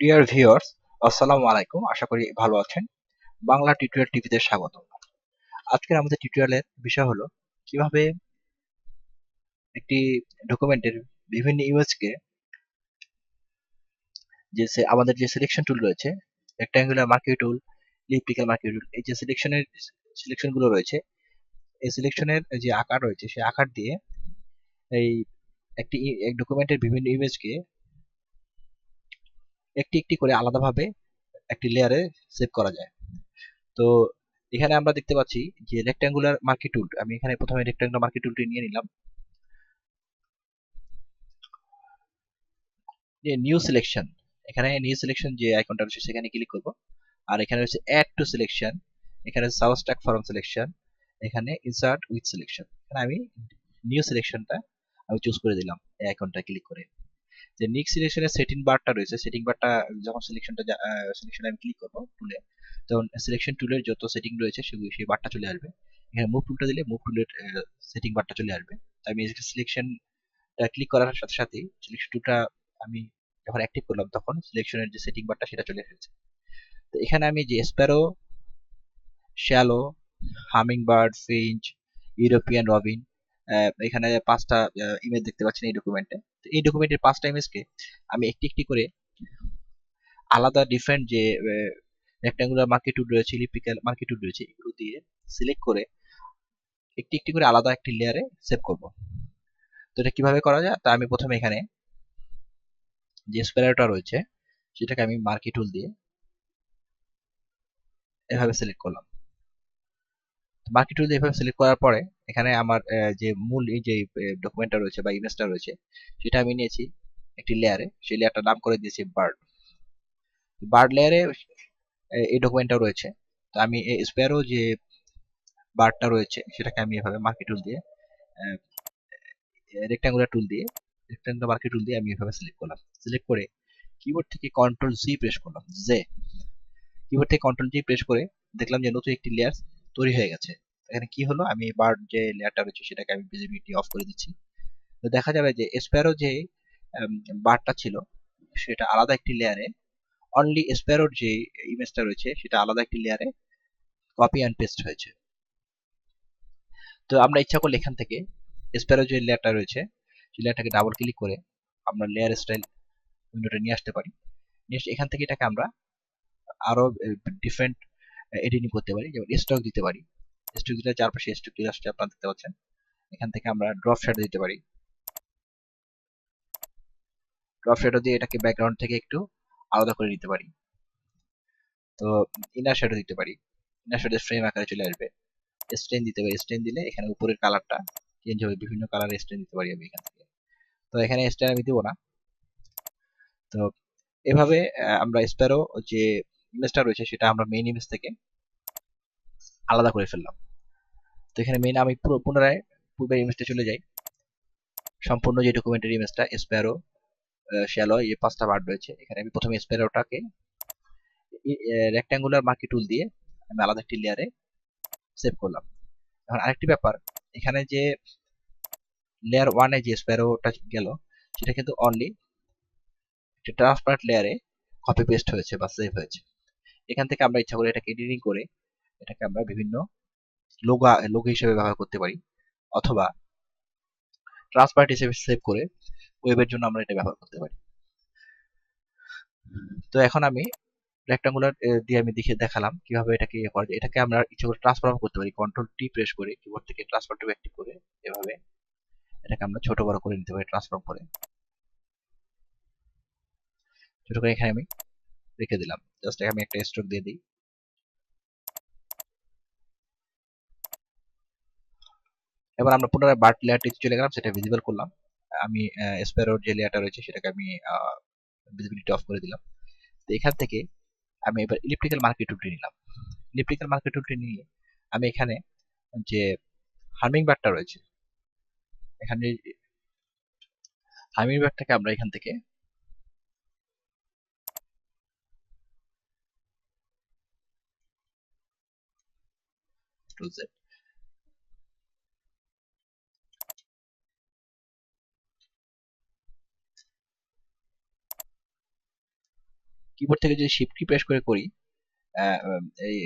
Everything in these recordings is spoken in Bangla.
ডিয়ার ভিউয়ার্স, আসসালামু আলাইকুম। আশা করি ভালো আছেন। বাংলা টিউটোরিয়াল টিভিতে স্বাগত। আজকের আমাদের টিউটোরিয়ালের বিষয় হলো কিভাবে একটি ডকুমেন্টের বিভিন্ন ইমেজকে আমাদের যে সিলেকশন টুল রয়েছে, রেক্ট্যাঙ্গুলার মার্কি টুল, ইলিপ্টিক্যাল মার্কি টুল, এই যে সিলেকশন গুলো রয়েছে, এই সিলেকশনের যে আকার রয়েছে সেই আকার দিয়ে এই এক ডকুমেন্টের বিভিন্ন ইমেজকে একটি একটি করে আলাদাভাবে একটি লেয়ারে সেভ করা যায়। তো এখানে আমরা দেখতে পাচ্ছি যে রেক্ট্যাঙ্গুলার মার্কি টুল, আমি এখানে প্রথমে রেক্ট্যাঙ্গুলার মার্কি টুলটি নিয়ে নিলাম। যে নিউ সিলেকশন, এখানে নিউ সিলেকশন যে আইকনটা রয়েছে সেখানে ক্লিক করব। আর এখানে রয়েছে অ্যাড টু সিলেকশন, এখানে সাবস্ট্রাক্ট ফ্রম সিলেকশন, এখানে ইনসার্ট উইথ সিলেকশন। এখানে আমি নিউ সিলেকশনটা আমি চুজ করে দিলাম এই আইকনটা ক্লিক করে। যে নেক্সট সিলেকশনের সেটিং বারটা রয়েছে, সেটিং বারটা যখন সিলেকশনে আমি ক্লিক করব টুলে, তখন সিলেকশন টুলের যত সেটিং রয়েছে সেগুলো সেই বারটা চলে আসবে। এখানে মুভ টুলটা দিলে মুভ টুলের সেটিং বারটা চলে আসবে। আমি সিলেকশনটা ক্লিক করার সাথে সাথেই সিলেকশন টুলটা আমি যখন অ্যাক্টিভ করলাম তখন সিলেকশনের যে সেটিং বারটা সেটা চলে এসেছে। তো এখানে আমি যে Sparrow, shallow, humming bird, Finch, European Robin, এখানে পাঁচটা ইমেজ দেখতে পাচ্ছেন এই ডকুমেন্টে। তো এই ডকুমেন্টের পাঁচটা ইমেজকে আমি একটি একটি করে আলাদা ডিফারেন্ট যে রেক্ট্যাঙ্গুলার মার্কি টুল রয়েছে, ইলিপ্টিক্যাল মার্কি টুল রয়েছে, এগুলো দিয়ে সিলেক্ট করে একটি একটি করে আলাদা একটি লেয়ারে সেভ করব। তো এটা কিভাবে করা যায়, তা আমি প্রথমে এখানে যে স্প্যারোটা রয়েছে সেটাকে আমি মার্কি টুল দিয়ে এভাবে সিলেক্ট করলাম। মার্কি টুল দিয়ে এভাবে সিলেক্ট করার পরে এখানে আমার যে মূল এই যে ডকুমেন্টটা রয়েছে বা ইমেজটা রয়েছে সেটা আমি নিয়েছি একটি লেয়ারে, সেই লেয়ারটার নাম করে দিয়েছি বার্ড। বার্ড লেয়ারে এই ডকুমেন্টটা রয়েছে। তো আমি এই স্প্যারো যে বারটা রয়েছে সেটাকে আমি এভাবে মার্কি টুল দিয়ে রেক্ট্যাঙ্গুলার মার্কি টুল দিয়ে আমি এভাবে সিলেক্ট করলাম। সিলেক্ট করে কিবোর্ড থেকে কন্ট্রোল জি প্রেস করলাম। কিবোর্ড থেকে কন্ট্রোল জি প্রেস করে দেখলাম যে নতুন একটি লেয়ার তৈরি হয়ে গেছে। এখানে কি হলো, আমি বার্ড যে লেয়ারটা রয়েছে সেটাকে আমি ভিজিবিলিটি অফ করে দিচ্ছি। তো দেখা যাবে যে স্প্যারো যে বারটা ছিল সেটা আলাদা একটি লেয়ারে, অনলি স্প্যারোর যে ইমেজটা রয়েছে সেটা আলাদা একটি লেয়ারে কপি অ্যান্ড পেস্ট হয়েছে। তো আমরা ইচ্ছা করলে এখান থেকে স্প্যারো যে লেয়ারটা রয়েছে সেই লেয়ারটাকে ডাবল ক্লিক করে আমরা লেয়ার স্টাইল উইন্ডোটা নিয়ে আসতে পারি। নিয়ে এখান থেকে এটাকে আমরা আরো ডিফারেন্ট এডিটিং করতে পারি, যেমন স্টক দিতে পারি। স্টক দিলে চারপাশে স্টক চলে আসছে আপনারা দেখতে পাচ্ছেন। এখান থেকে আমরা ড্রপ শ্যাডো দিতে পারি। ড্রপ শ্যাডো দিয়ে এটাকে ব্যাকগ্রাউন্ড থেকে একটু আলাদা করে নিতে পারি। তো ইনার শ্যাডো দিতে পারি, ইনার শ্যাডো ফ্রেম আকারে চলে আসবে। স্টেন দিতে পারি, স্টেন দিলে এখানে উপরের কালারটা চেঞ্জ হবে, বিভিন্ন কালারের স্টেন দিতে পারি আমি এখান থেকে। তো এখানে স্টেন আমি দিব না। তো এভাবে আমরা স্প্যারো যে ইমেজটা রয়েছে সেটা আমরা মেইন ইমেজ থেকে আলাদা করে ফেললাম। তো এখানে মেইন আমি পুনরায় পূর্বের ইমেজটা চলে যাই। সম্পূর্ণ যে ডকুমেন্টের ইমেজটা স্প্যারো, শ্যালো, এই পাঁচটা বার্ড রয়েছে। এখানে আমি প্রথমে স্প্যারোটাকে রেক্ট্যাঙ্গুলার মার্কি টুল দিয়ে আমি আলাদা একটি লেয়ারে সেভ করলাম। এখন আরেকটি ব্যাপার, এখানে যে লেয়ার ওয়ানে যে স্প্যারোটা গেল সেটা কিন্তু অনলি একটা ট্রান্সপারেন্ট লেয়ারে কপি পেস্ট হয়েছে বা সেভ হয়েছে। এখান থেকে আমরা ইচ্ছা করে এটাকে এডিটিং করে এটাকে আমরা বিভিন্ন লোগো হিসেবে ব্যবহার করতে পারি, অথবা ট্রান্সপারেন্ট হিসেবে সেভ করে ওয়েবের জন্য আমরা এটা ব্যবহার করতে পারি। তো এখন আমি রেক্টাঙ্গুলার দিয়ে আমি দেখালাম কিভাবে এটাকে ইয়ে করা যায়। এটাকে আমরা ইচ্ছা করে ট্রান্সফর্ম করতে পারি, কন্ট্রোল টি প্রেস করে কিবোর্ড থেকে ট্রান্সফর্ম টু অ্যাক্টিভ করে এভাবে এটাকে আমরা ছোট বড় করে নিতে পারি ট্রান্সফর্ম করে। ছোট করে এখানে আমি রেখে দিলাম, জাস্ট আমি একটা স্ট্রোক দিয়ে দিই। এবার আমরা পুনরায় বার্ট লেয়ারটি চলে গেলাম, সেটা ভিজিবল করলাম। আমি স্প্যারোর যে লেয়ারটা রয়েছে সেটাকে আমি ভিজিবিলিটি অফ করে দিলাম। তো এখান থেকে আমি এবার ইলিপ্টিক্যাল মার্কি টুলটি নিলাম। ইলিপ্টিক্যাল মার্কি টুলটি নিয়ে আমি এখানে যে হার্মিং বার্ডটা রয়েছে, এখানে হার্মিং বার্ডটাকে আমরা এখান থেকে কিবোর্ড থেকে যদি শিফট কি প্রেস করে করি এই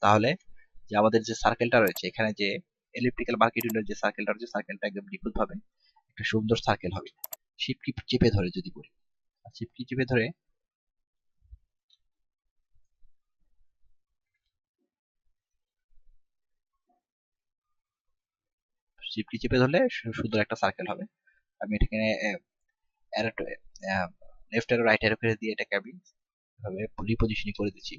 তাহলে যে আমাদের যে সার্কেলটা রয়েছে এখানে যে এলিপ্টিক্যাল মার্কি টুলের যে সার্কেলটা রয়েছে সার্কেলটা একদম নিখুঁতভাবে একটা সুন্দর সার্কেল হবে। শিফট কি চেপে ধরে যদি করি, শিফট কি চেপে ধরে শিফট কি চেপে ধরলে সুন্দর একটা সার্কেল হবে। আমি এটাকে লেফট অ্যারো রাইট অ্যারো করে দিয়ে এটাকে আমি এভাবে রিপজিশনিং করে দিচ্ছি,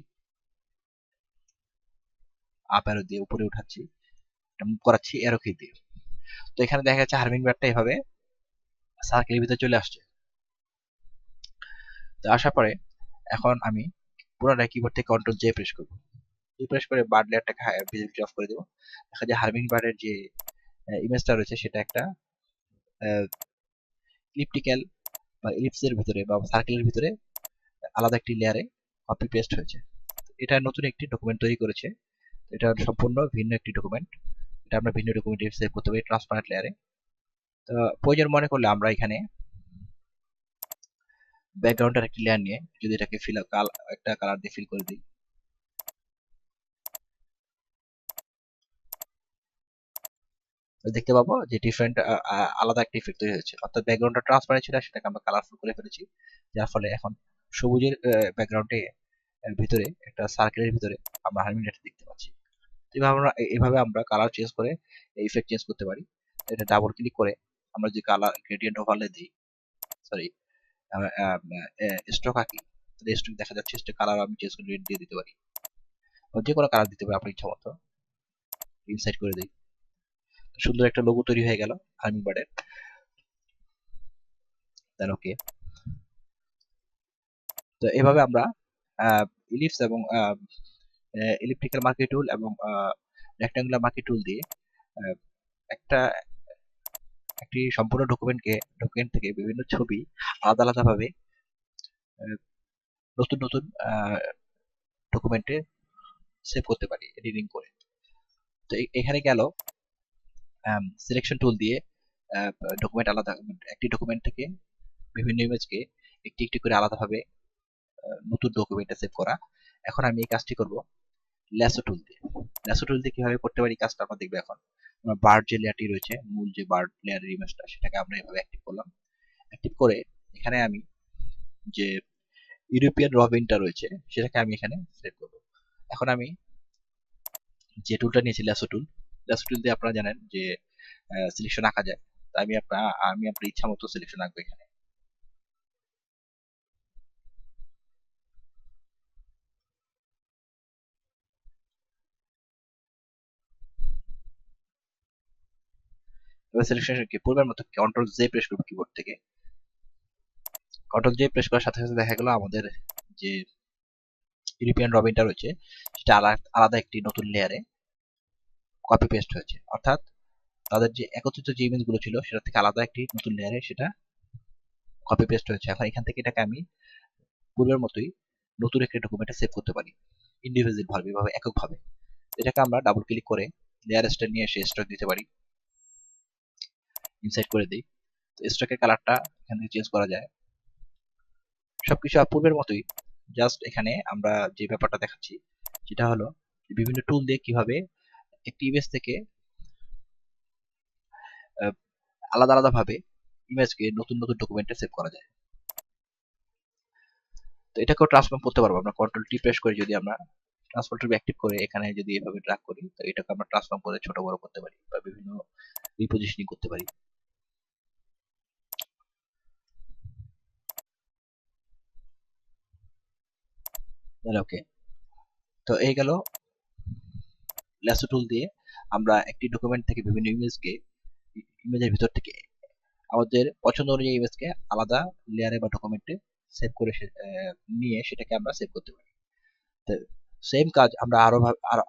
আপ অ্যারো দিয়ে উপরে উঠাচ্ছি, এটা মুভ করাচ্ছি অ্যারো কি দিয়ে। তো এখানে দেখা যাচ্ছে হার্মিং বারটা এভাবে সার্কেলের ভিতরে চলে আসছে। তো আসার পরে এখন আমি পুরোটা কিবোর্ড থেকে কন্ট্রোল জে প্রেস করব, প্রেস করে বার্ড লেয়ারটাকে ভিজিবিলিটি অফ করে দেবো। দেখা যায় হার্মিং বার্ডের যে ইমেজটা রয়েছে সেটা একটা ইলিপ্টিক্যাল বা ইলিপসের ভিতরে বা সার্কেলের ভিতরে আলাদা একটি লেয়ারে কপি পেস্ট হয়েছে। এটা নতুন একটি ডকুমেন্ট তৈরি করেছে, এটা সম্পূর্ণ ভিন্ন একটি ডকুমেন্ট, এটা আমরা ভিন্ন ডকুমেন্টে সেভ করতে পারি ট্রান্সপারেন্ট লেয়ারে। তো প্রয়োজন মনে করলে আমরা এখানে ব্যাকগ্রাউন্ডের একটি লেয়ার নিয়ে যদি এটাকে একটা কালার দিয়ে ফিল করে দিই, দেখতে পাবো যে ডিফারেন্ট আলাদা একটা ইফেক্ট তৈরি হয়েছে। অর্থাৎ ব্যাকগ্রাউন্ডটা ট্রান্সপারেন্ট ছিল সেটাকে আমরা কালারফুল করে ফেলেছি, যার ফলে এখন সবুজের ব্যাকগ্রাউন্ডে ভিতরে একটা সার্কেলের ভিতরে আমরা হারমিনেট দেখতে পাচ্ছি। এভাবে আমরা কালার চেঞ্জ করে ইফেক্ট চেঞ্জ করতে পারি। এটা ডাবল ক্লিক করে আমরা যে কালার গ্রেডিয়েন্ট ওভারলে দিই, সরি স্ট্রোক আঁকি, তাহলে স্ট্রোক দেখা যাচ্ছে স্ট্রোক কালার আমি চেঞ্জ করে দিয়ে দিতে পারি, যে কোনো কালার দিতে পারি আপনার ইচ্ছা মতো, ইনসাইড করে দিই। সুন্দর একটা লোগো তৈরি হয়ে গেল হার্মিং বার্ডের। দেন ওকে। তো এভাবে আমরা ইলিপস এবং ইলিপ্টিক্যাল মার্কি টুল এবং রেক্ট্যাঙ্গুলার মার্কি টুল দিয়ে একটা একটি সম্পূর্ণ ডকুমেন্ট থেকে বিভিন্ন ছবি আলাদা আলাদা ভাবে নতুন নতুন ডকুমেন্টে সেভ করতে পারি এডিটিং করে। তো এখানে গেল সিলেকশন টুল দিয়ে ডকুমেন্ট আলাদা, একটি ডকুমেন্ট থেকে বিভিন্ন ইমেজকে একটি একটি করে আলাদাভাবে নতুন ডকুমেন্টে সেভ করা। এখন আমি এই কাজটি করব ল্যাসো টুল দিয়ে। ল্যাসো টুল দিয়ে কিভাবে করতে পারি কাজটা আমরা দেখবো এখন। আমরা বার্ড যে লেয়ারটি রয়েছে, মূল যে বার্ড লেয়ারের ইমেজটা, সেটাকে আমরা এভাবে অ্যাক্টিভ করলাম। অ্যাক্টিভ করে এখানে আমি যে ইউরোপিয়ান রবিনটা রয়েছে সেটাকে আমি এখানে সেভ করব। এখন আমি যে টুলটা নিয়েছি ল্যাসো টুল দিয়ে আপনারা জানেন যে সিলেকশন আঁকা যায়। তাই আমি আপনার ইচ্ছা মতো সিলেকশন আঁকবো এখানে। এবার সিলেকশন কি পূর্বের মতো কন্ট্রোল জে প্রেস করব কিবোর্ড থেকে। কন্ট্রোল জে প্রেস করার সাথে সাথে দেখা গেল আমাদের যে ইউরোপিয়ান রবিনটা রয়েছে সেটা আলাদা একটি নতুন লেয়ারে কপি পেস্ট হয়েছে। অর্থাৎ তাদের যে একত্রিত যে ইমেজগুলো ছিল সেটা থেকে আলাদা একটি নতুন লেয়ারে সেটা কপি পেস্ট হয়েছে। এখন এখান থেকে এটাকে আমি পূর্বের মতোই নতুন একটি ডকুমেন্টে সেভ করতে পারি ইন্ডিভিজুয়াল ভাবে, এভাবে এককভাবে। এটাকে আমরা ডাবল ক্লিক করে লেয়ার স্টাইল নিয়ে এসে স্ট্রোক দিতে পারি, ইনসাইড করে দিই। তো স্ট্রোকের কালারটা এখান থেকে চেঞ্জ করা যায়। সবকিছু পূর্বের মতোই, জাস্ট এখানে আমরা যে ব্যাপারটা দেখাচ্ছি সেটা হলো বিভিন্ন টুল দিয়ে কিভাবে একটি ইমেজ থেকে আলাদা আলাদা ভাবে ইমেজকে নতুন নতুন ডকুমেন্টে সেভ করা যায়। তো এটাকেও ট্রান্সফর্ম করতে পারবো আমরা কন্ট্রোল টি প্রেস করে, যদি আমরা ট্রান্সফর্ম টুল অ্যাক্টিভ করে এখানে যদি এভাবে ড্র্যাগ করি তো এটাকে আমরা ট্রান্সফর্ম করে ছোট বড় করতে পারি বা বিভিন্ন রিপোজিশনিং করতে পারি। ওকে। তো এই গেল ল্যাসো টুল দিয়ে আমরা একটি ডকুমেন্ট থেকে বিভিন্ন ইমেজের ভিতর থেকে আমাদের পছন্দ অনুযায়ী ইমেজকে আলাদা লেয়ারে বা ডকুমেন্টে সেভ করে নিয়ে সেটাকে আমরা সেভ করতে পারি। তো সেম কাজ আমরা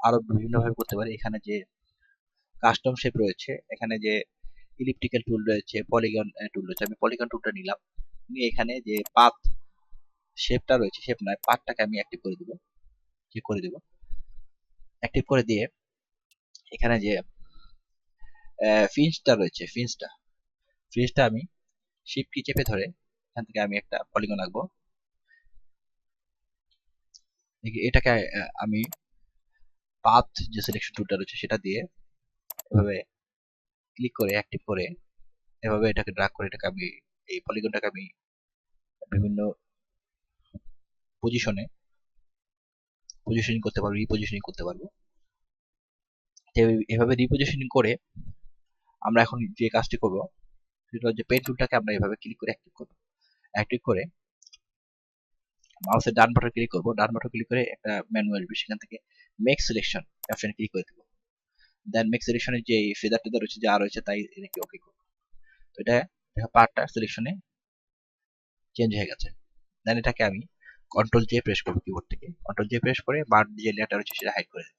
আরো বিভিন্ন ভাবে করতে পারি। এখানে যে কাস্টম শেপ রয়েছে, এখানে যে ইলিপ্টিক্যাল টুল রয়েছে, পলিগন টুল রয়েছে, আমি পলিগন টুলটা নিলাম, নিয়ে এখানে যে পাথ শেপটা রয়েছে, শেপ নয় পাথটাকে আমি অ্যাক্টিভ করে দিব, চেক করে দিব। অ্যাক্টিভ করে দিয়ে এখানে যে ফিন্সটা রয়েছে, ফিন্সটা আমি শিফট কি চেপে ধরে এখান থেকে আমি একটা পলিগন আঁকবো। এটাকে আমি পাথ যে সিলেকশন টুলটা রয়েছে সেটা দিয়ে এভাবে ক্লিক করে অ্যাক্টিভ করে এভাবে এটাকে ড্রাগ করে এটাকে আমি এই পলিগনটাকে আমি বিভিন্ন পজিশনিং করতে পারবো, রিপজিশনিং করতে পারবো। এভাবে রিপজিশনিং করে আমরা এখন যে কাজটি করব সেটা হচ্ছে পেন টুলটাকে আমরা এভাবে ক্লিক করে অ্যাক্টিভ করব। অ্যাক্টিভ করে মাউসের ডান বাটন ক্লিক করব, ডান বাটন ক্লিক করে একটা মেনু আসবে, সেখান থেকে মেক সিলেকশন অপশনে ক্লিক করে দেব। দেন মেক সিলেকশনের যে ফেদার টেদার রয়েছে যা রয়েছে তাই এটাকে ওকে করব। তো এটা পার্টটা সিলেকশনে চেঞ্জ হয়ে গেছে। দেন এটাকে আমি কন্ট্রোল জে প্রেস করব কিবোর্ড থেকে, কন্ট্রোল জে প্রেস করে বার যে লেয়ারটা রয়েছে সেটা হাইড করে দেব।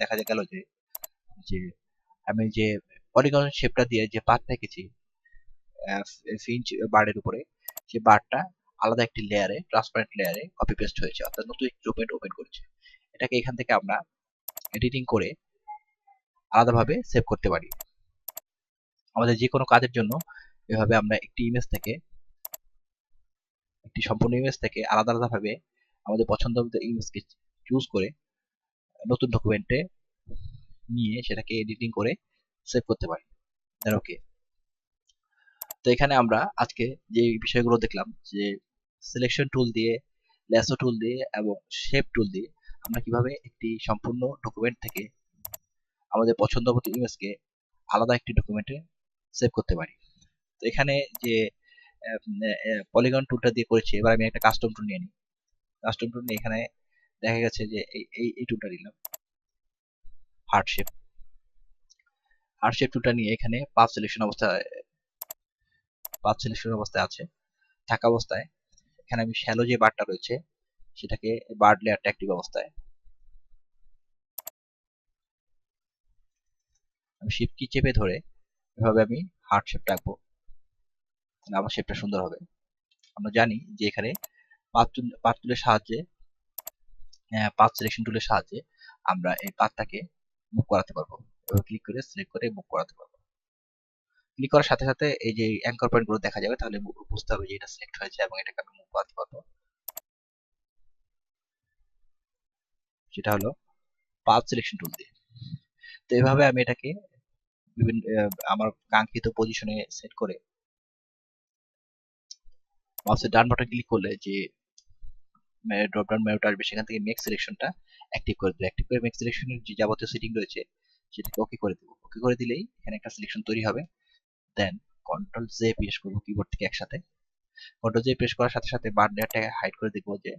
দেখা গেল যে যে আমি যে পলিগন শেপটা দিয়ে যে পাথ রেখেছি ফিঞ্চ বারের উপরে, সেই বারটা আলাদা একটি লেয়ারে, ট্রান্সপারেন্ট লেয়ারে কপি পেস্ট হয়েছে, অর্থাৎ নতুন একটি ডকুমেন্ট ওপেন করেছে। এটাকে এখান থেকে আমরা এডিটিং করে আলাদাভাবে সেভ করতে পারি। আমাদের যে কোনো কাজের জন্য এভাবে আমরা একটি সম্পূর্ণ ইমেজ থেকে আলাদা আলাদাভাবে আমাদের পছন্দ মতো ইমেজকে চুজ করে নতুন ডকুমেন্টে নিয়ে সেটাকে এডিটিং করে সেভ করতে পারি। দেন ওকে। তো এখানে আমরা আজকে যে বিষয়গুলো দেখলাম যে সিলেকশন টুল দিয়ে, ল্যাসো টুল দিয়ে এবং শেপ টুল দিয়ে আমরা কিভাবে একটি সম্পূর্ণ ডকুমেন্ট থেকে আমাদের পছন্দ মতো ইমেজকে আলাদা একটি ডকুমেন্টে সেভ করতে পারি। তো এখানে যে পলিগন টুলটা দিয়ে করেছি, এবার আমি একটা কাস্টম টুল নিয়ে নিই। কাস্টম টুল নিয়ে এখানে দেখা গেছে যে এই টুলটা নিলাম, হার্ট শেপ টুলটা নিয়ে এখানে পাথ সিলেকশন অবস্থায় আছে, থাকা অবস্থায় এখানে আমি শ্যালো যে বারটা রয়েছে সেটাকে বার্ড লেয়ারটা অ্যাক্টিভ অবস্থায় আমি শিফট কি চেপে ধরে এভাবে আমি হার্ট শেপটা আঁকবো, তাহলে আমার শেপটা সুন্দর হবে। আমরা জানি যে এখানে পাথ টুলের সাহায্যে, পাথ সিলেকশন টুলের সাহায্যে আমরা এই পাথটাকে মুভ করাতে পারবো। এভাবে ক্লিক করে সিলেক্ট করে মুভ করাতে পারবো। ক্লিক করার সাথে সাথে এই যে অ্যাঙ্কর পয়েন্ট গুলো দেখা যাবে, তাহলে বুঝতে হবে যে এটা সিলেক্ট হয়েছে এবং এটাকে আমি মুভ করাতে পারবো। সেটা হলো পাথ সিলেকশন টুল দিয়ে। তো এভাবে আমি এটাকে বিভিন্ন আমার কাঙ্ক্ষিত পজিশনে সেট করে মাউসের ডান বাটন ক্লিক করলে যে ড্রপ ডাউন মেনুটা আসবে, সেখান থেকে মেক সিলেকশনটা অ্যাক্টিভ করে দেবো। অ্যাক্টিভ করে মেক সিলেকশনের যে যাবতীয় সেটিং রয়েছে সেটাকে ওকে করে দেবো। ওকে করে দিলেই এখানে একটা সিলেকশন তৈরি হবে। দেন কন্ট্রোল জে প্রেস করবো কিবোর্ড থেকে একসাথে। কন্ট্রোল জে প্রেস করার সাথে সাথে বার লেয়ারটাকে হাইড করে দেখবো যে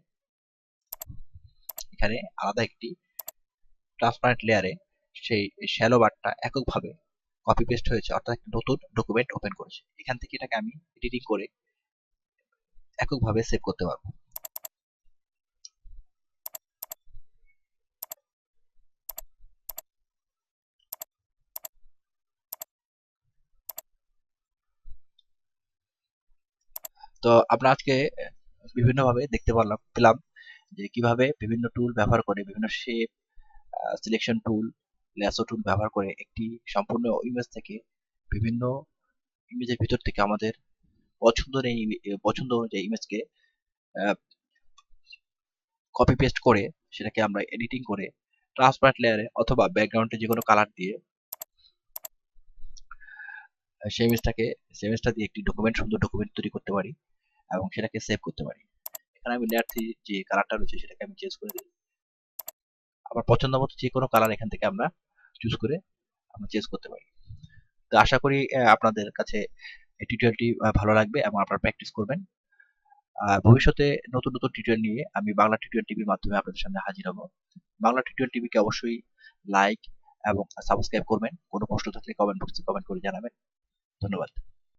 এখানে আলাদা একটি ট্রান্সপারেন্ট লেয়ারে সেই শ্যালো বারটা এককভাবে কপি পেস্ট হয়েছে, অর্থাৎ একটা নতুন ডকুমেন্ট ওপেন করেছে। এখান থেকে এটাকে আমি এডিটিং করে এককভাবে সেভ করতে পারবো। তো আমরা আজকে বিভিন্নভাবে দেখতে পেলাম যে কিভাবে বিভিন্ন টুল ব্যবহার করে, বিভিন্ন শেপ সিলেকশন টুল, ল্যাসো টুল ব্যবহার করে একটি সম্পূর্ণ ইমেজ থেকে বিভিন্ন ইমেজের ভিতর থেকে আমাদের পছন্দ অনুযায়ী ইমেজকে কপি পেস্ট করে সেটাকে আমরা এডিটিং করে ট্রান্সপারেন্ট লেয়ারে অথবা ব্যাকগ্রাউন্ডে যে কোনো কালার দিয়ে সেই ইমেজটা দিয়ে একটি সুন্দর ডকুমেন্ট তৈরি করতে পারি এবং সেটাকে সেভ করতে পারি। এখানে আমি লেয়ার 3 যে কালারটা রয়েছে সেটাকে আমি চেঞ্জ করে দিই। আমার পছন্দ মতো যে কোনো কালার এখান থেকে আমরা চুজ করে আমরা চেঞ্জ করতে পারি। তো আশা করি আপনাদের কাছে এই টিউটোরিয়ালটি ভালো লাগবে এবং আপনারা প্র্যাকটিস করবেন। ভবিষ্যতে নতুন নতুন টিউটোরিয়াল নিয়ে আমি বাংলা টিউটোরিয়াল টিভির মাধ্যমে আপনাদের সামনে হাজির হব। বাংলা টিউটোরিয়াল টিভিকে অবশ্যই লাইক এবং সাবস্ক্রাইব করবেন। কোনো প্রশ্ন থাকলে কমেন্ট বক্সে কমেন্ট করে জানাবেন। ধন্যবাদ।